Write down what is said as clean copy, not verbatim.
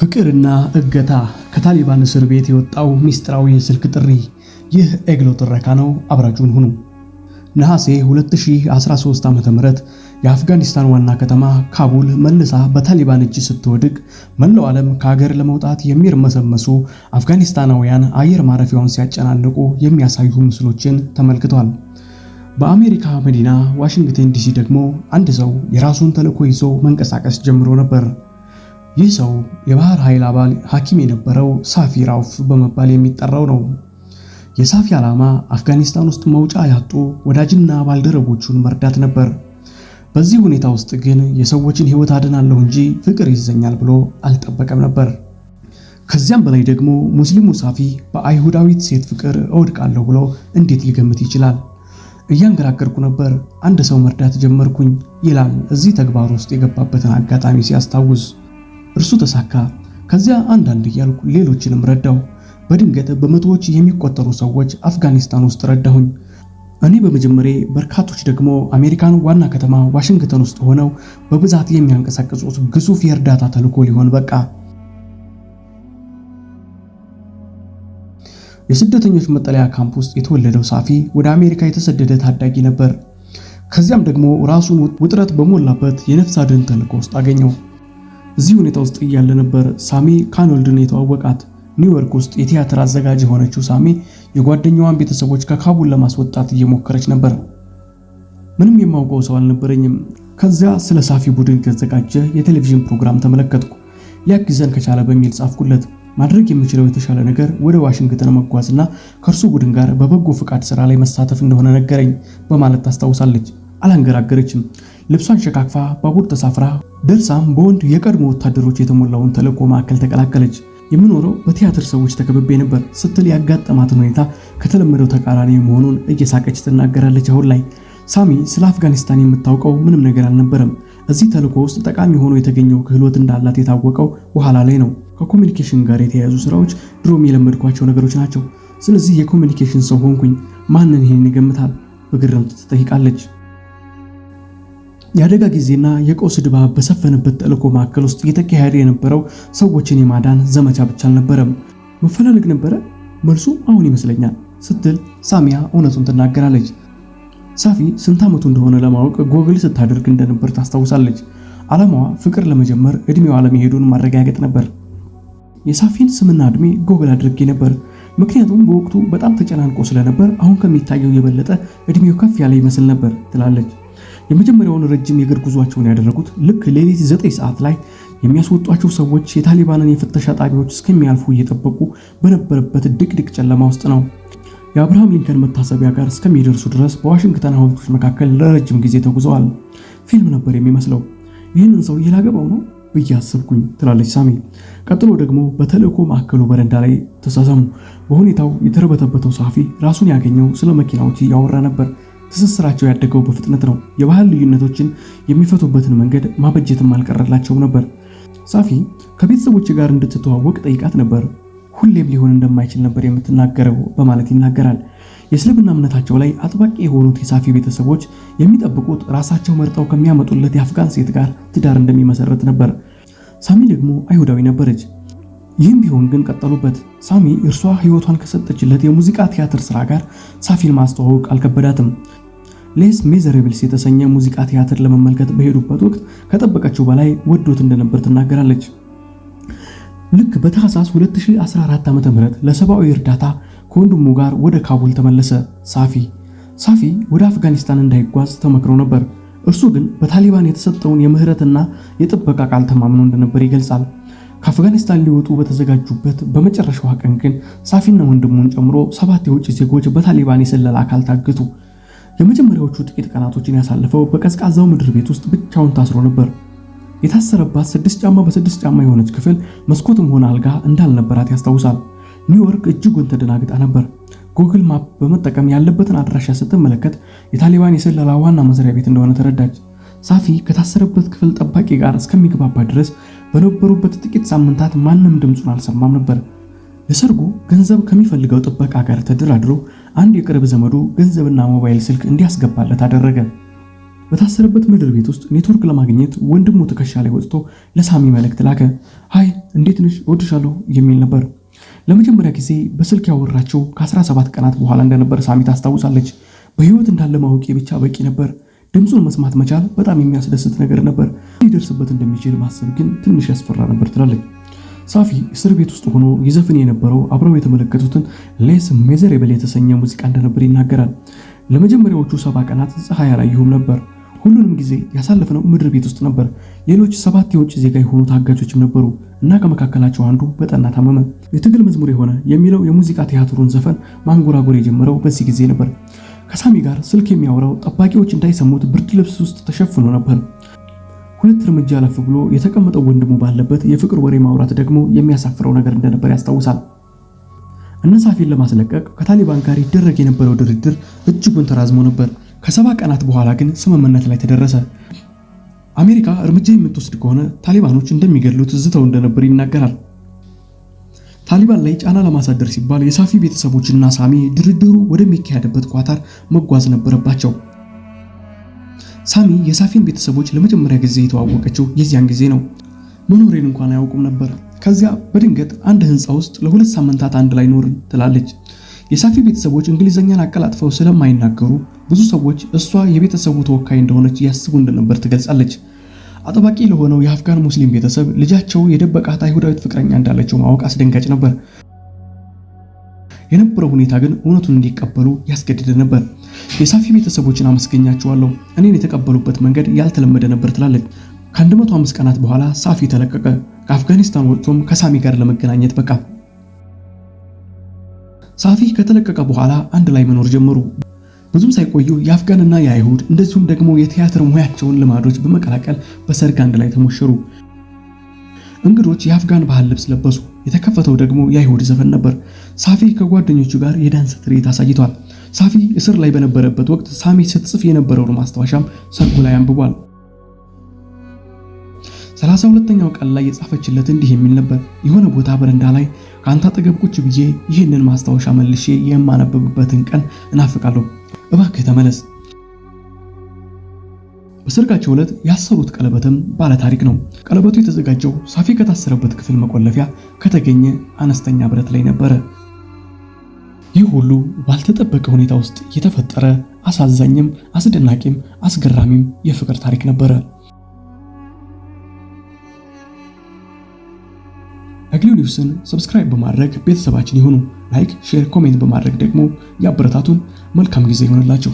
ፍቅርና እገታ ከታሊባን እስር ቤት የወጣው ሚስጥራዊ የስልክ ጥሪ። ይህ ኤግሎ ትረካ ነው። አብራችሁን ሁኑ። ነሐሴ 2013 ዓ.ም የአፍጋኒስታን ዋና ከተማ ካቡል መልሳ በታሊባን እጅ ስትወድቅ መላው ዓለም ከሀገር ለመውጣት የሚርመሰመሱ አፍጋኒስታናውያን አየር ማረፊያውን ሲያጨናንቁ የሚያሳዩ ምስሎችን ተመልክቷል። በአሜሪካ መዲና ዋሽንግተን ዲሲ ደግሞ አንድ ሰው የራሱን ተልዕኮ ይዞ መንቀሳቀስ ጀምሮ ነበር። ይህ ሰው የባህር ኃይል አባል ሐኪም የነበረው ሳፊ ራውፍ በመባል የሚጠራው ነው። የሳፊ ዓላማ አፍጋኒስታን ውስጥ መውጫ ያጡ ወዳጅና ባልደረቦቹን መርዳት ነበር። በዚህ ሁኔታ ውስጥ ግን የሰዎችን ሕይወት አድናለሁ እንጂ ፍቅር ይዘኛል ብሎ አልጠበቀም ነበር። ከዚያም በላይ ደግሞ ሙስሊሙ ሳፊ በአይሁዳዊት ሴት ፍቅር እወድቃለሁ ብሎ እንዴት ሊገምት ይችላል? እያንገራገርኩ ነበር፣ አንድ ሰው መርዳት ጀመርኩኝ ይላል እዚህ ተግባር ውስጥ የገባበትን አጋጣሚ ሲያስታውስ። እርሱ ተሳካ። ከዚያ አንዳንድ እያልኩ ሌሎችንም ረዳሁ። በድንገት በመቶዎች የሚቆጠሩ ሰዎች አፍጋኒስታን ውስጥ ረዳሁኝ። እኔ በመጀመሪያ በርካቶች ደግሞ አሜሪካን ዋና ከተማ ዋሽንግተን ውስጥ ሆነው በብዛት የሚያንቀሳቅሱት ግዙፍ የእርዳታ ተልዕኮ ሊሆን በቃ። የስደተኞች መጠለያ ካምፕ ውስጥ የተወለደው ሳፊ ወደ አሜሪካ የተሰደደ ታዳጊ ነበር። ከዚያም ደግሞ ራሱን ውጥረት በሞላበት የነፍስ አድን ተልዕኮ ውስጥ አገኘው። እዚህ ሁኔታ ውስጥ እያለ ነበር ሳሚ ካኖልድን የተዋወቃት። ኒውዮርክ ውስጥ የቲያትር አዘጋጅ የሆነችው ሳሚ የጓደኛዋን ቤተሰቦች ከካቡል ለማስወጣት እየሞከረች ነበር። ምንም የማውቀው ሰው አልነበረኝም። ከዚያ ስለ ሳፊ ቡድን ከተዘጋጀ የቴሌቪዥን ፕሮግራም ተመለከትኩ። ሊያግዘን ከቻለ በሚል ጻፍኩለት። ማድረግ የምችለው የተሻለ ነገር ወደ ዋሽንግተን መጓዝና ከእርሱ ቡድን ጋር በበጎ ፍቃድ ስራ ላይ መሳተፍ እንደሆነ ነገረኝ በማለት ታስታውሳለች። አላንገራገረችም። ልብሷን ሸካክፋ ባቡር ተሳፍራ ደርሳም በወንድ የቀድሞ ወታደሮች የተሞላውን ተልዕኮ ማዕከል ተቀላቀለች። የምኖረው በቲያትር ሰዎች ተከብቤ ነበር ስትል ያጋጠማትን ሁኔታ ከተለመደው ተቃራኒ መሆኑን እየሳቀች ትናገራለች። አሁን ላይ ሳሚ ስለ አፍጋኒስታን የምታውቀው ምንም ነገር አልነበረም። እዚህ ተልዕኮ ውስጥ ጠቃሚ ሆኖ የተገኘው ክህሎት እንዳላት የታወቀው በኋላ ላይ ነው። ከኮሚኒኬሽን ጋር የተያያዙ ስራዎች ድሮም የለመድኳቸው ነገሮች ናቸው። ስለዚህ የኮሚኒኬሽን ሰው ሆንኩኝ። ማንን ይሄን ይገምታል? በግርምት ትጠይቃለች። የአደጋ ጊዜና የቀውስ ድባብ በሰፈነበት ተልዕኮ ማዕከል ውስጥ እየተካሄደ የነበረው ሰዎችን የማዳን ዘመቻ ብቻ አልነበረም፣ መፈላለግ ነበረ። መልሱ አሁን ይመስለኛል ስትል ሳሚያ እውነቱን ትናገራለች። ሳፊ ስንት ዓመቱ እንደሆነ ለማወቅ ጎግል ስታደርግ እንደነበር ታስታውሳለች። ዓላማዋ ፍቅር ለመጀመር እድሜው አለመሄዱን ማረጋገጥ ነበር። የሳፊን ስምና እድሜ ጎግል አድርጌ ነበር፣ ምክንያቱም በወቅቱ በጣም ተጨናንቆ ስለነበር አሁን ከሚታየው የበለጠ እድሜው ከፍ ያለ ይመስል ነበር ትላለች። የመጀመሪያውን ረጅም የእግር ጉዟቸውን ያደረጉት ልክ ሌሊት 9 ሰዓት ላይ የሚያስወጧቸው ሰዎች የታሊባንን የፍተሻ ጣቢያዎች እስከሚያልፉ እየጠበቁ በነበረበት ድቅድቅ ጨለማ ውስጥ ነው። የአብርሃም ሊንከን መታሰቢያ ጋር እስከሚደርሱ ድረስ በዋሽንግተን ሐውልቶች መካከል ለረጅም ጊዜ ተጉዘዋል። ፊልም ነበር የሚመስለው። ይህንን ሰው እየላገባው ነው ብዬ አሰብኩኝ ትላለች ሳሚ። ቀጥሎ ደግሞ በተልዕኮ ማዕከሉ በረንዳ ላይ ተሳሰሙ። በሁኔታው የተረበተበተው ሳፊ ራሱን ያገኘው ስለ መኪናዎች እያወራ ነበር። ትስስራቸው ያደገው በፍጥነት ነው። የባህል ልዩነቶችን የሚፈቱበትን መንገድ ማበጀትም አልቀረላቸውም ነበር። ሳፊ ከቤተሰቦች ጋር እንድትተዋወቅ ጠይቃት ነበር። ሁሌም ሊሆን እንደማይችል ነበር የምትናገረው በማለት ይናገራል። የእስልምና እምነታቸው ላይ አጥባቂ የሆኑት የሳፊ ቤተሰቦች የሚጠብቁት ራሳቸው መርጠው ከሚያመጡለት የአፍጋን ሴት ጋር ትዳር እንደሚመሰረት ነበር። ሳሚ ደግሞ አይሁዳዊ ነበረች። ይህም ቢሆን ግን ቀጠሉበት። ሳሚ እርሷ ሕይወቷን ከሰጠችለት የሙዚቃ ቲያትር ስራ ጋር ሳፊን ማስተዋወቅ አልከበዳትም። ሌስ ሜዘሬብልስ የተሰኘ ሙዚቃ ቲያትር ለመመልከት በሄዱበት ወቅት ከጠበቀችው በላይ ወዶት እንደነበር ትናገራለች። ልክ በታህሳስ 2014 ዓ.ም ለሰብአዊ እርዳታ ከወንድሙ ጋር ወደ ካቡል ተመለሰ። ሳፊ ወደ አፍጋኒስታን እንዳይጓዝ ተመክሮ ነበር። እርሱ ግን በታሊባን የተሰጠውን የምህረትና የጥበቃ ቃል ተማምኖ እንደነበር ይገልጻል። ከአፍጋኒስታን ሊወጡ በተዘጋጁበት በመጨረሻው ቀን ግን ሳፊና ወንድሙን ጨምሮ 7 የውጭ ዜጎች በታሊባን የስለላ አካል ታገቱ። የመጀመሪያዎቹ ጥቂት ቀናቶችን ያሳለፈው በቀዝቃዛው ምድር ቤት ውስጥ ብቻውን ታስሮ ነበር። የታሰረባት 6 ጫማ በ6 ጫማ የሆነች ክፍል መስኮትም ሆነ አልጋ እንዳልነበራት ያስታውሳል። ኒውዮርክ እጅጉን ተደናግጣ ነበር። ጉግል ማፕ በመጠቀም ያለበትን አድራሻ ስትመለከት የታሊባን የስለላ ዋና መስሪያ ቤት እንደሆነ ተረዳች። ሳፊ ከታሰረበት ክፍል ጠባቂ ጋር እስከሚግባባ ድረስ በነበሩበት ጥቂት ሳምንታት ማንም ድምፁን አልሰማም ነበር። ለሰርጉ ገንዘብ ከሚፈልገው ጥበቃ ጋር ተደራድሮ አንድ የቅርብ ዘመዱ ገንዘብና ሞባይል ስልክ እንዲያስገባለት አደረገ። በታሰረበት ምድር ቤት ውስጥ ኔትወርክ ለማግኘት ወንድሙ ትከሻ ላይ ወጥቶ ለሳሚ መልእክት ላከ። ሃይ እንዴት ነሽ እወድሻለሁ የሚል ነበር። ለመጀመሪያ ጊዜ በስልክ ያወራቸው ከ17 ቀናት በኋላ እንደነበር ሳሚ ታስታውሳለች። በህይወት እንዳለ ማወቄ ብቻ በቂ ነበር። ድምፁን መስማት መቻል በጣም የሚያስደስት ነገር ነበር። ሊደርስበት እንደሚችል ማሰብ ግን ትንሽ ያስፈራ ነበር ትላለች። ሳፊ እስር ቤት ውስጥ ሆኖ ይዘፍን የነበረው አብረው የተመለከቱትን ሌስ ሜዘሬብል የተሰኘ ሙዚቃ እንደነበር ይናገራል። ለመጀመሪያዎቹ 70 ቀናት ፀሐይ አላየሁም ነበር። ሁሉንም ጊዜ ያሳለፍነው ምድር ቤት ውስጥ ነበር። ሌሎች 7 የውጭ ዜጋ የሆኑ ታጋቾችም ነበሩ እና ከመካከላቸው አንዱ በጠና ታመመ። የትግል መዝሙር የሆነ የሚለው የሙዚቃ ቲያትሩን ዘፈን ማንጎራጎር የጀመረው በዚህ ጊዜ ነበር። ከሳሚ ጋር ስልክ የሚያወራው ጠባቂዎች እንዳይሰሙት ብርድ ልብስ ውስጥ ተሸፍኖ ነበር። 2 እርምጃ አለፍ ብሎ የተቀመጠው ወንድሙ ባለበት የፍቅር ወሬ ማውራት ደግሞ የሚያሳፍረው ነገር እንደነበር ያስታውሳል። እነ ሳፊን ለማስለቀቅ ከታሊባን ጋር ይደረግ የነበረው ድርድር እጅጉን ተራዝሞ ነበር። ከ70 ቀናት በኋላ ግን ስምምነት ላይ ተደረሰ። አሜሪካ እርምጃ የምትወስድ ከሆነ ታሊባኖች እንደሚገድሉት ዝተው እንደነበር ይናገራል። ታሊባን ላይ ጫና ለማሳደር ሲባል የሳፊ ቤተሰቦችና ሳሚ ድርድሩ ወደሚካሄድበት ኳታር መጓዝ ነበረባቸው። ሳሚ የሳፊን ቤተሰቦች ለመጀመሪያ ጊዜ የተዋወቀችው የዚያን ጊዜ ነው። መኖሬን እንኳን አያውቁም ነበር። ከዚያ በድንገት አንድ ህንፃ ውስጥ ለ2 ሳምንታት አንድ ላይ ኖርን ትላለች። የሳፊ ቤተሰቦች እንግሊዘኛን አቀላጥፈው ስለማይናገሩ ብዙ ሰዎች እሷ የቤተሰቡ ተወካይ እንደሆነች ያስቡ እንደነበር ትገልጻለች። አጥባቂ ለሆነው የአፍጋን ሙስሊም ቤተሰብ ልጃቸው የደበቃት አይሁዳዊት ፍቅረኛ እንዳለችው ማወቅ አስደንጋጭ ነበር። የነበረው ሁኔታ ግን እውነቱን እንዲቀበሉ ያስገድድ ነበር። የሳፊ ቤተሰቦችን አመስገኛቸዋለሁ። እኔን የተቀበሉበት መንገድ ያልተለመደ ነበር ትላለች። ከ105 ቀናት በኋላ ሳፊ ተለቀቀ። ከአፍጋኒስታን ወጥቶም ከሳሚ ጋር ለመገናኘት በቃ። ሳፊ ከተለቀቀ በኋላ አንድ ላይ መኖር ጀመሩ። ብዙም ሳይቆዩ የአፍጋንና የአይሁድ እንደዚሁም ደግሞ የቲያትር ሙያቸውን ልማዶች በመቀላቀል በሰርግ አንድ ላይ ተሞሸሩ። እንግዶች የአፍጋን ባህል ልብስ ለበሱ። የተከፈተው ደግሞ የአይሁድ ዘፈን ነበር። ሳፊ ከጓደኞቹ ጋር የዳንስ ትርኢት አሳይቷል። ሳፊ እስር ላይ በነበረበት ወቅት ሳሚ ስትጽፍ የነበረውን ማስታወሻም ሰርጉ ላይ አንብቧል። 32ኛው ቀን ላይ የጻፈችለት እንዲህ የሚል ነበር። የሆነ ቦታ በረንዳ ላይ ከአንተ አጠገብ ቁጭ ብዬ ይህንን ማስታወሻ መልሼ የማነበብበትን ቀን እናፍቃለሁ። እባክህ ተመለስ። በሰርጋቸው ዕለት ያሰሩት ቀለበትም ባለ ታሪክ ነው። ቀለበቱ የተዘጋጀው ሳፊ ከታሰረበት ክፍል መቆለፊያ ከተገኘ አነስተኛ ብረት ላይ ነበረ። ይህ ሁሉ ባልተጠበቀ ሁኔታ ውስጥ የተፈጠረ አሳዛኝም አስደናቂም አስገራሚም የፍቅር ታሪክ ነበረ። አግሊው ኒውስን ሰብስክራይብ በማድረግ ቤተሰባችን ይሁኑ። ላይክ፣ ሼር፣ ኮሜንት በማድረግ ደግሞ ያበረታቱን። መልካም ጊዜ ይሆንላችሁ።